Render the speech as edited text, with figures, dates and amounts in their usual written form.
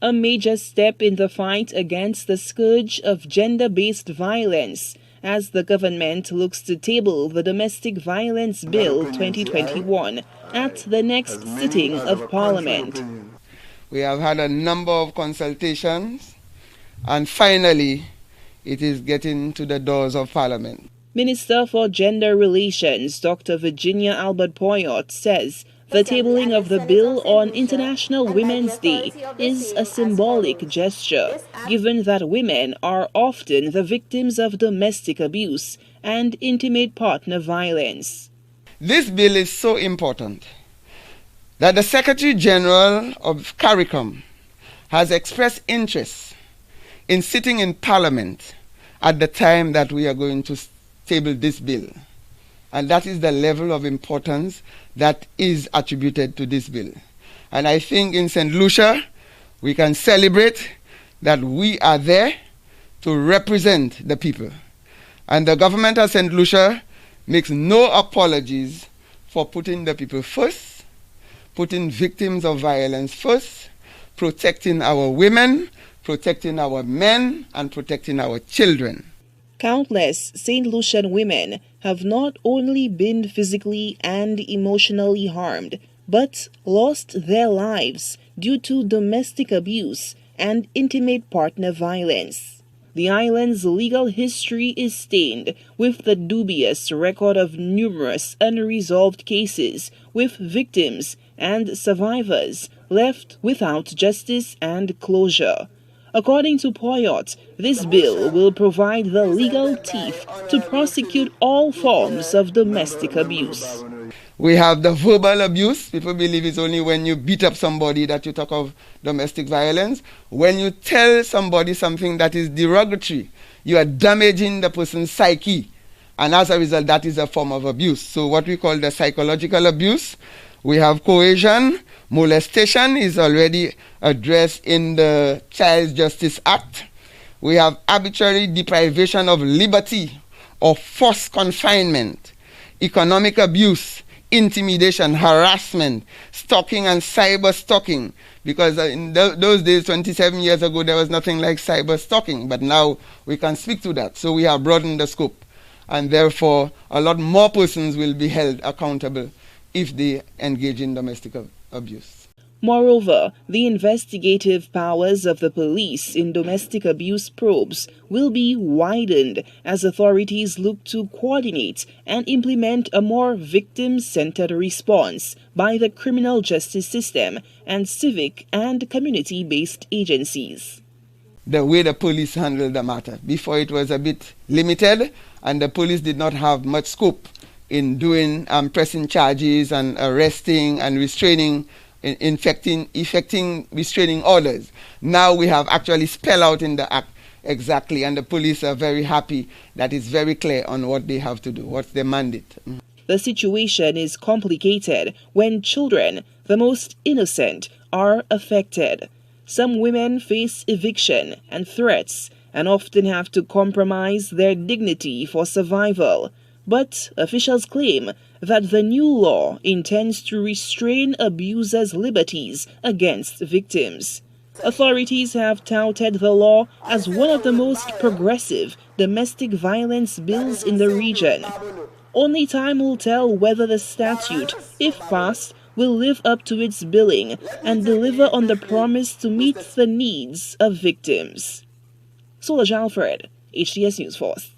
a major step in the fight against the scourge of gender-based violence, as the government looks to table the Domestic Violence Bill 2021 at the next sitting of Parliament. We have had a number of consultations, and finally it is getting to the doors of Parliament. Minister for Gender Relations, Dr. Virginia Albert Poyotte, says the tabling of the bill on International Women's Day is a symbolic gesture, given that women are often the victims of domestic abuse and intimate partner violence. This bill is so important that the Secretary General of CARICOM has expressed interest in sitting in Parliament at the time that we are going to table this bill. And that is the level of importance that is attributed to this bill. And I think in St. Lucia, we can celebrate that we are there to represent the people. And the government of St. Lucia makes no apologies for putting the people first, putting victims of violence first, protecting our women, protecting our men, and protecting our children. Countless St. Lucian women have not only been physically and emotionally harmed, but lost their lives due to domestic abuse and intimate partner violence. The island's legal history is stained with the dubious record of numerous unresolved cases, with victims and survivors left without justice and closure. According to Poyotte, this bill will provide the legal teeth to prosecute all forms of domestic abuse. We have the verbal abuse. People believe it's only when you beat up somebody that you talk of domestic violence. When you tell somebody something that is derogatory, you are damaging the person's psyche. And as a result, that is a form of abuse. So what we call the psychological abuse, we have coercion. Molestation is already addressed in the Child Justice Act. We have arbitrary deprivation of liberty or forced confinement, economic abuse, intimidation, harassment, stalking and cyber stalking. Because in those days, 27 years ago, there was nothing like cyber stalking, but now we can speak to that. So we have broadened the scope, and therefore a lot more persons will be held accountable if they engage in domestic abuse. Moreover, the investigative powers of the police in domestic abuse probes will be widened as authorities look to coordinate and implement a more victim-centered response by the criminal justice system and civic and community-based agencies. The way the police handled the matter. Before, it was a bit limited, and the police did not have much scope in doing pressing charges and arresting and restraining, effecting restraining orders. Now we have actually spelled out in the act exactly, and the police are very happy that it's very clear on what they have to do, what's their mandate. The situation is complicated when children, the most innocent, are affected. Some women face eviction and threats and often have to compromise their dignity for survival. But officials claim that the new law intends to restrain abusers' liberties against victims. Authorities have touted the law as one of the most progressive domestic violence bills in the region. Only time will tell whether the statute, if passed, will live up to its billing and deliver on the promise to meet the needs of victims. Solange Alfred, HTS News Force.